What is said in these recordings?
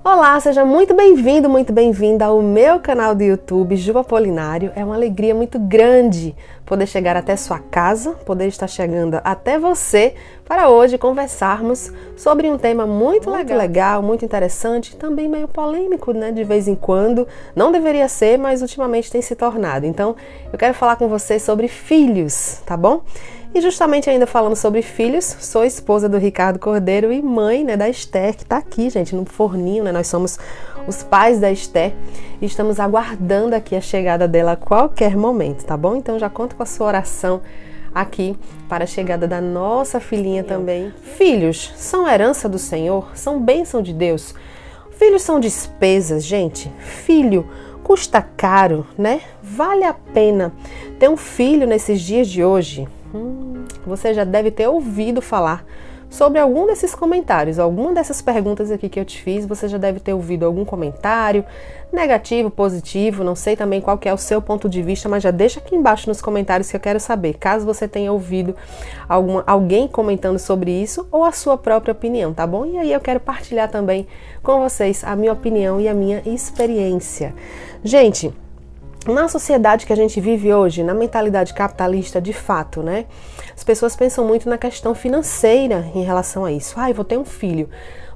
Olá, seja muito bem-vindo, muito bem-vinda ao meu canal do YouTube, Ju Apolinário. É uma alegria muito grande poder chegar até sua casa, poder estar chegando até você para hoje conversarmos sobre um tema muito legal, muito interessante, também meio polêmico, né, de vez em quando. Não deveria ser, mas ultimamente tem se tornado. Então, eu quero falar com você sobre filhos, tá bom? E justamente ainda falando sobre filhos, sou esposa do Ricardo Cordeiro e mãe, né, da Esther, que tá aqui, gente, no forninho, né? Nós somos os pais da Esther e estamos aguardando aqui a chegada dela a qualquer momento, tá bom? Então já conto com a sua oração aqui para a chegada da nossa filhinha também. Filhos são herança do Senhor, são bênção de Deus. Filhos são despesas, gente. Filho custa caro, né? Vale a pena ter um filho nesses dias de hoje? Você já deve ter ouvido falar sobre algum desses comentários, alguma dessas perguntas aqui que eu te fiz. Você já deve ter ouvido algum comentário negativo, positivo, não sei também qual que é o seu ponto de vista, mas já deixa aqui embaixo nos comentários que eu quero saber, caso você tenha ouvido alguém comentando sobre isso ou a sua própria opinião, tá bom? E aí eu quero partilhar também com vocês a minha opinião e a minha experiência. Gente, na sociedade que a gente vive hoje, na mentalidade capitalista, de fato, né? As pessoas pensam muito na questão financeira em relação a isso. Vou ter um filho.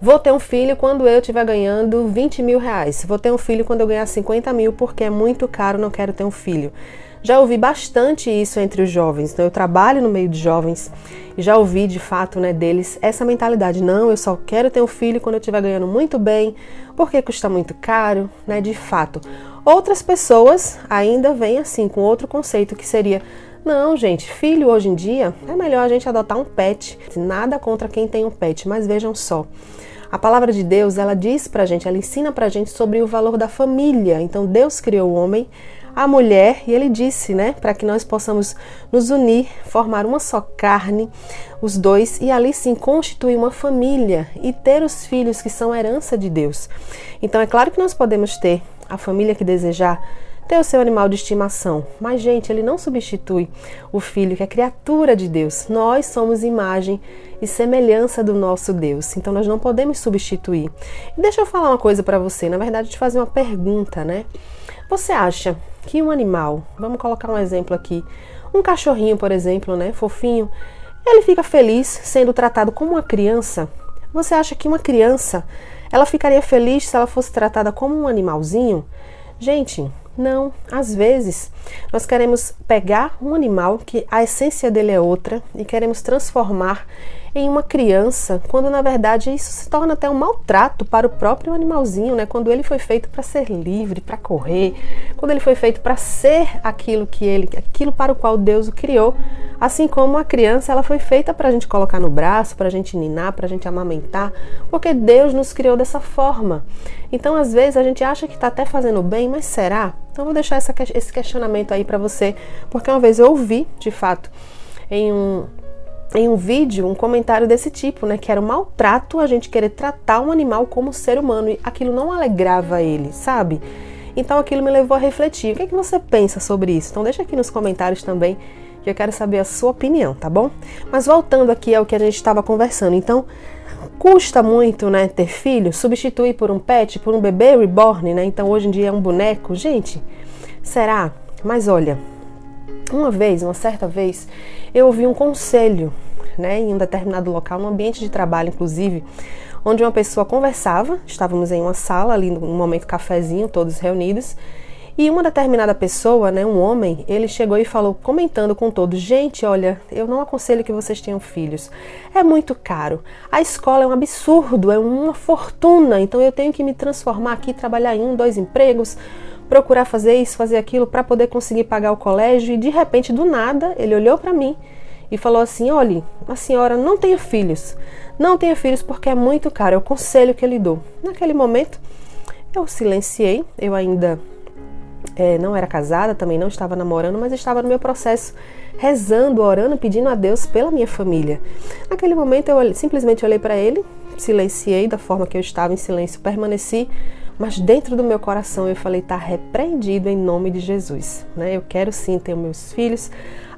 Vou ter um filho quando eu estiver ganhando 20 mil reais. Vou ter um filho quando eu ganhar 50 mil porque é muito caro, não quero ter um filho. Já ouvi bastante isso entre os jovens. Então, eu trabalho no meio de jovens e já ouvi, de fato, né, deles essa mentalidade. Não, eu só quero ter um filho quando eu estiver ganhando muito bem, porque custa muito caro, né, de fato. Outras pessoas ainda vêm assim, com outro conceito que seria: não, gente, filho hoje em dia é melhor a gente adotar um pet. Nada contra quem tem um pet, mas vejam só. A palavra de Deus, ela diz pra gente, ela ensina pra gente sobre o valor da família. Então, Deus criou o homem, a mulher, e ele disse, né, para que nós possamos nos unir, formar uma só carne, os dois, e ali sim constituir uma família e ter os filhos que são herança de Deus. Então, é claro que nós podemos ter a família que desejar, ter o seu animal de estimação. Mas, gente, ele não substitui o filho, que é criatura de Deus. Nós somos imagem e semelhança do nosso Deus. Então, nós não podemos substituir. E deixa eu falar uma coisa para você. Na verdade, te fazer uma pergunta, né? Você acha que um animal, vamos colocar um exemplo aqui, um cachorrinho, por exemplo, né, fofinho, ele fica feliz sendo tratado como uma criança? Você acha que uma criança, ela ficaria feliz se ela fosse tratada como um animalzinho? Gente, não. Às vezes, nós queremos pegar um animal que a essência dele é outra e queremos transformar em uma criança, quando na verdade isso se torna até um maltrato para o próprio animalzinho, né? Quando ele foi feito para ser livre, para correr, quando ele foi feito para ser aquilo para o qual Deus o criou, assim como a criança, ela foi feita para a gente colocar no braço, para a gente ninar, para a gente amamentar, porque Deus nos criou dessa forma. Então, às vezes a gente acha que está até fazendo bem, mas será? Então, eu vou deixar esse questionamento aí para você, porque uma vez eu ouvi, de fato, em um vídeo, um comentário desse tipo, né? Que era um maltrato a gente querer tratar um animal como ser humano, e aquilo não alegrava ele, sabe? Então aquilo me levou a refletir. O que é que você pensa sobre isso? Então deixa aqui nos comentários também, que eu quero saber a sua opinião, tá bom? Mas voltando aqui ao que a gente estava conversando. Então, custa muito, né, ter filho? Substituir por um pet, por um bebê reborn, né? Então hoje em dia é um boneco. Gente, será? Mas olha, uma certa vez, eu ouvi um conselho, né, em um determinado local, num ambiente de trabalho, inclusive, onde uma pessoa conversava, estávamos em uma sala ali, num momento cafezinho, todos reunidos, e uma determinada pessoa, né, um homem, ele chegou e falou, comentando com todos: gente, olha, eu não aconselho que vocês tenham filhos, é muito caro, a escola é um absurdo, é uma fortuna, então eu tenho que me transformar aqui, trabalhar em 2 empregos, procurar fazer isso, fazer aquilo para poder conseguir pagar o colégio. E de repente, do nada, ele olhou para mim e falou assim: olhe, a senhora não tenha filhos porque é muito caro, é o conselho que eu lhe dou. Naquele momento eu silenciei, eu ainda não era casada, também não estava namorando, mas estava no meu processo, rezando, orando, pedindo a Deus pela minha família. Naquele momento eu simplesmente olhei para ele, silenciei da forma que eu estava, em silêncio, permaneci, mas dentro do meu coração eu falei: tá repreendido em nome de Jesus, né? Eu quero sim ter meus filhos,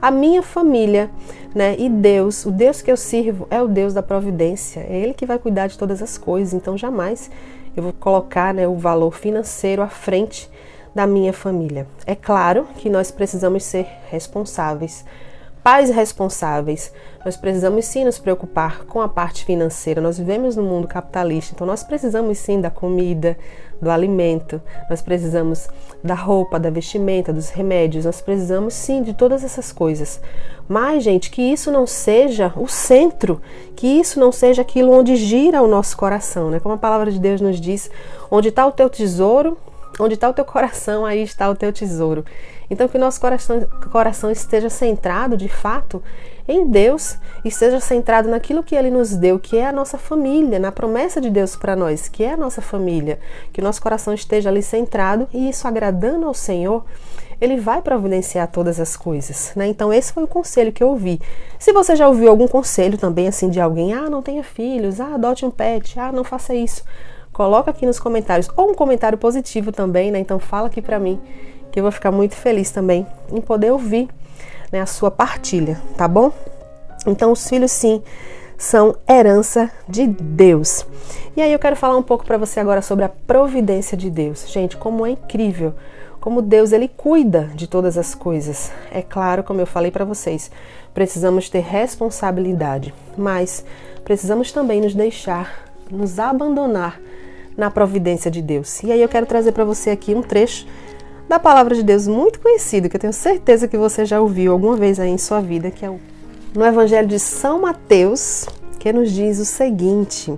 a minha família, né? E Deus, o Deus que eu sirvo é o Deus da providência, é Ele que vai cuidar de todas as coisas, então jamais eu vou colocar, né, o valor financeiro à frente da minha família. É claro que nós precisamos ser responsáveis, pais responsáveis. Nós precisamos sim nos preocupar com a parte financeira. Nós vivemos no mundo capitalista, então nós precisamos sim da comida, do alimento, nós precisamos da roupa, da vestimenta, dos remédios, nós precisamos sim de todas essas coisas. Mas, gente, que isso não seja o centro, que isso não seja aquilo onde gira o nosso coração, né? Como a palavra de Deus nos diz, onde está o teu tesouro, onde está o teu coração, aí está o teu tesouro. Então que o nosso coração esteja centrado, de fato, em Deus, e esteja centrado naquilo que Ele nos deu, que é a nossa família, na promessa de Deus para nós, que é a nossa família. Que o nosso coração esteja ali centrado, e isso agradando ao Senhor, Ele vai providenciar todas as coisas, né? Então esse foi o conselho que eu ouvi. Se você já ouviu algum conselho também, assim, de alguém, não tenha filhos, adote um pet, não faça isso, coloca aqui nos comentários, ou um comentário positivo também, né? Então fala aqui pra mim, que eu vou ficar muito feliz também em poder ouvir, né, a sua partilha, tá bom? Então os filhos sim são herança de Deus. E aí eu quero falar um pouco para você agora sobre a providência de Deus. Gente, como é incrível, como Deus ele cuida de todas as coisas. É claro, como eu falei para vocês, precisamos ter responsabilidade, mas precisamos também nos abandonar na providência de Deus. E aí eu quero trazer para você aqui um trecho da palavra de Deus muito conhecido, que eu tenho certeza que você já ouviu alguma vez aí em sua vida, que é no Evangelho de São Mateus, que nos diz o seguinte: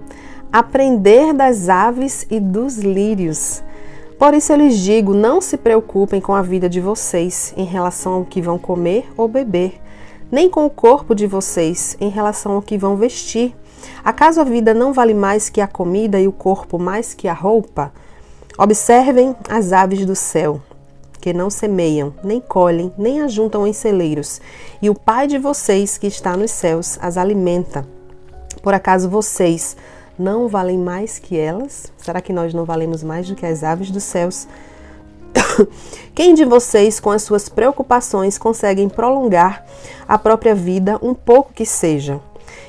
aprender das aves e dos lírios. Por isso eu lhes digo, não se preocupem com a vida de vocês em relação ao que vão comer ou beber, nem com o corpo de vocês em relação ao que vão vestir. Acaso a vida não vale mais que a comida e o corpo mais que a roupa? Observem as aves do céu, que não semeiam, nem colhem, nem ajuntam em celeiros, e o Pai de vocês que está nos céus as alimenta. Por acaso vocês não valem mais que elas? Será que nós não valemos mais do que as aves dos céus? Quem de vocês, com as suas preocupações, conseguem prolongar a própria vida um pouco que seja?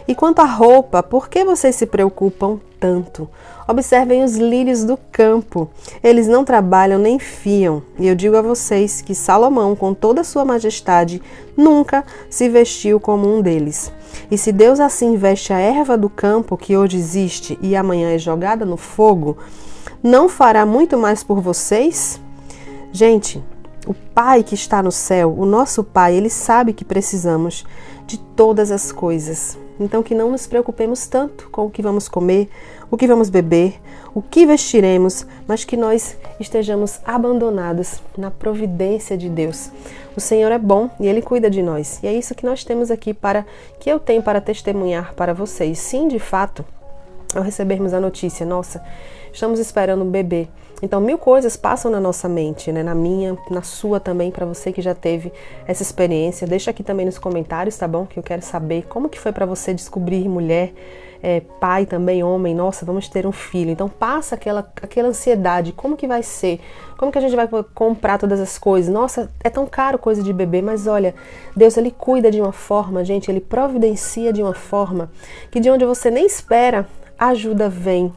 E quanto à roupa, por que vocês se preocupam tanto? Observem os lírios do campo. Eles não trabalham nem fiam. E eu digo a vocês que Salomão, com toda a sua majestade, nunca se vestiu como um deles. E se Deus assim veste a erva do campo, que hoje existe e amanhã é jogada no fogo, não fará muito mais por vocês? Gente, o Pai que está no céu, o nosso Pai, Ele sabe que precisamos de todas as coisas. Então que não nos preocupemos tanto com o que vamos comer, o que vamos beber, o que vestiremos, mas que nós estejamos abandonados na providência de Deus. O Senhor é bom e Ele cuida de nós. E é isso que nós temos aqui que eu tenho para testemunhar para vocês. Sim, de fato, ao recebermos a notícia, nossa, estamos esperando um bebê. Então, 1000 coisas passam na nossa mente, né? Na minha, na sua também, para você que já teve essa experiência. Deixa aqui também nos comentários, tá bom? Que eu quero saber como que foi para você descobrir mulher, pai também, homem, nossa, vamos ter um filho. Então, passa aquela ansiedade, como que vai ser? Como que a gente vai comprar todas as coisas? Nossa, é tão caro coisa de bebê, mas olha, Deus, Ele cuida de uma forma, gente, Ele providencia de uma forma que de onde você nem espera, a ajuda vem,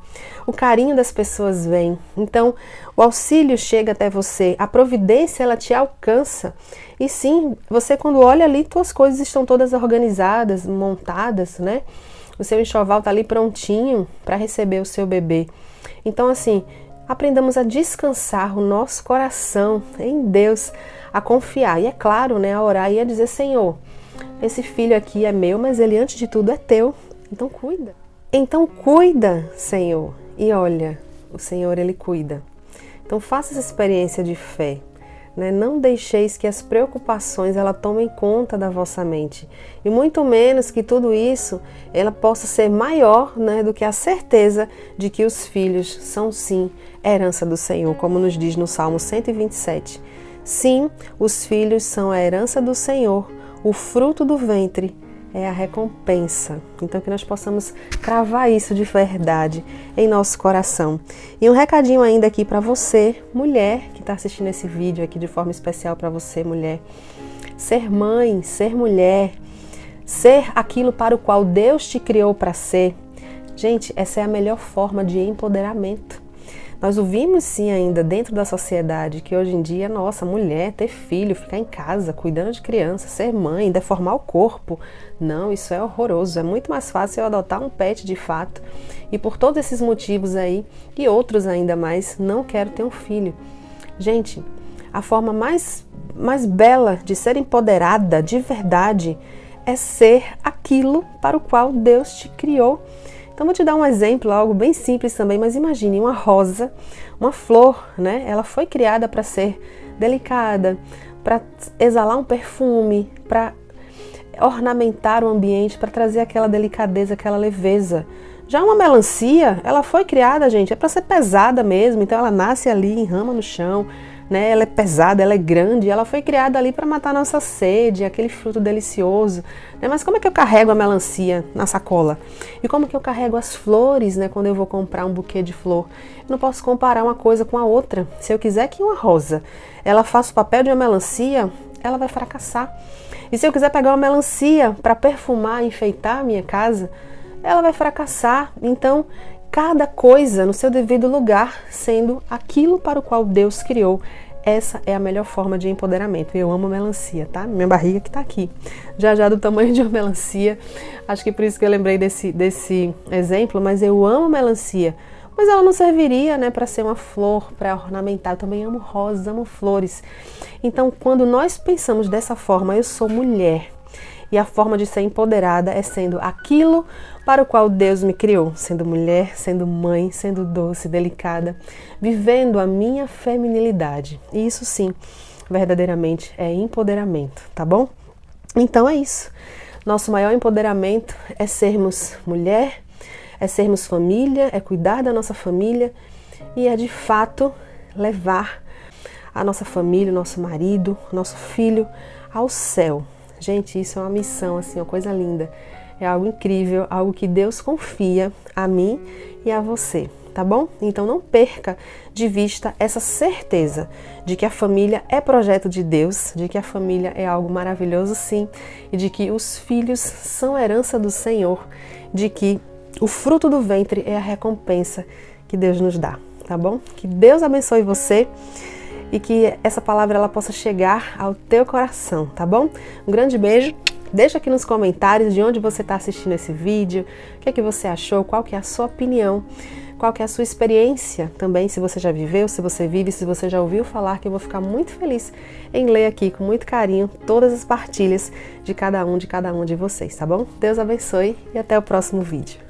o carinho das pessoas vem. Então, o auxílio chega até você, a providência ela te alcança. E sim, você quando olha ali, suas coisas estão todas organizadas, montadas, né? O seu enxoval está ali prontinho para receber o seu bebê. Então, assim, aprendamos a descansar o nosso coração em Deus, a confiar. E é claro, né, a orar e a dizer, Senhor, esse filho aqui é meu, mas ele antes de tudo é teu. Então cuida. Então cuida, Senhor. E olha, o Senhor, Ele cuida. Então faça essa experiência de fé, né? Não deixeis que as preocupações ela tomem conta da vossa mente. E muito menos que tudo isso ela possa ser maior, né, do que a certeza de que os filhos são sim herança do Senhor, como nos diz no Salmo 127. Sim, os filhos são a herança do Senhor, o fruto do ventre é a recompensa. Então que nós possamos cravar isso de verdade em nosso coração. E um recadinho ainda aqui para você, mulher, que está assistindo esse vídeo aqui de forma especial para você, mulher. Ser mãe, ser mulher, ser aquilo para o qual Deus te criou para ser. Gente, essa é a melhor forma de empoderamento. Nós ouvimos sim ainda dentro da sociedade que hoje em dia, nossa, mulher ter filho, ficar em casa, cuidando de criança, ser mãe, deformar o corpo. Não, isso é horroroso. É muito mais fácil eu adotar um pet de fato. E por todos esses motivos aí, e outros ainda mais, não quero ter um filho. Gente, a forma mais bela de ser empoderada de verdade é ser aquilo para o qual Deus te criou. Então vou te dar um exemplo, algo bem simples também, mas imagine uma rosa, uma flor, né? Ela foi criada para ser delicada, para exalar um perfume, para ornamentar o ambiente, para trazer aquela delicadeza, aquela leveza. Já uma melancia, ela foi criada, gente, é para ser pesada mesmo, então ela nasce ali, enrama no chão, né? Ela é pesada, ela é grande, ela foi criada ali para matar nossa sede, aquele fruto delicioso, né? Mas como é que eu carrego a melancia na sacola? E como que eu carrego as flores, né? Quando eu vou comprar um buquê de flor? Eu não posso comparar uma coisa com a outra. Se eu quiser que uma rosa, ela faça o papel de uma melancia, ela vai fracassar. E se eu quiser pegar uma melancia para perfumar, enfeitar a minha casa, ela vai fracassar. Então, cada coisa no seu devido lugar, sendo aquilo para o qual Deus criou. Essa é a melhor forma de empoderamento. Eu amo melancia, tá? Minha barriga que tá aqui. Já do tamanho de uma melancia. Acho que por isso que eu lembrei desse exemplo, mas eu amo melancia. Mas ela não serviria, né, para ser uma flor, para ornamentar. Eu também amo rosas, amo flores. Então, quando nós pensamos dessa forma, eu sou mulher. E a forma de ser empoderada é sendo aquilo para o qual Deus me criou, sendo mulher, sendo mãe, sendo doce, delicada, vivendo a minha feminilidade. E isso sim, verdadeiramente é empoderamento, tá bom? Então é isso. Nosso maior empoderamento é sermos mulher, é sermos família, é cuidar da nossa família e é de fato levar a nossa família, o nosso marido, o nosso filho ao céu. Gente, isso é uma missão, assim, uma coisa linda. É algo incrível, algo que Deus confia a mim e a você, tá bom? Então não perca de vista essa certeza de que a família é projeto de Deus, de que a família é algo maravilhoso sim, e de que os filhos são herança do Senhor, de que o fruto do ventre é a recompensa que Deus nos dá, tá bom? Que Deus abençoe você e que essa palavra ela possa chegar ao teu coração, tá bom? Um grande beijo. Deixa aqui nos comentários de onde você está assistindo esse vídeo, o que é que você achou, qual que é a sua opinião, qual que é a sua experiência também, se você já viveu, se você vive, se você já ouviu falar, que eu vou ficar muito feliz em ler aqui com muito carinho todas as partilhas de cada um de vocês, tá bom? Deus abençoe e até o próximo vídeo.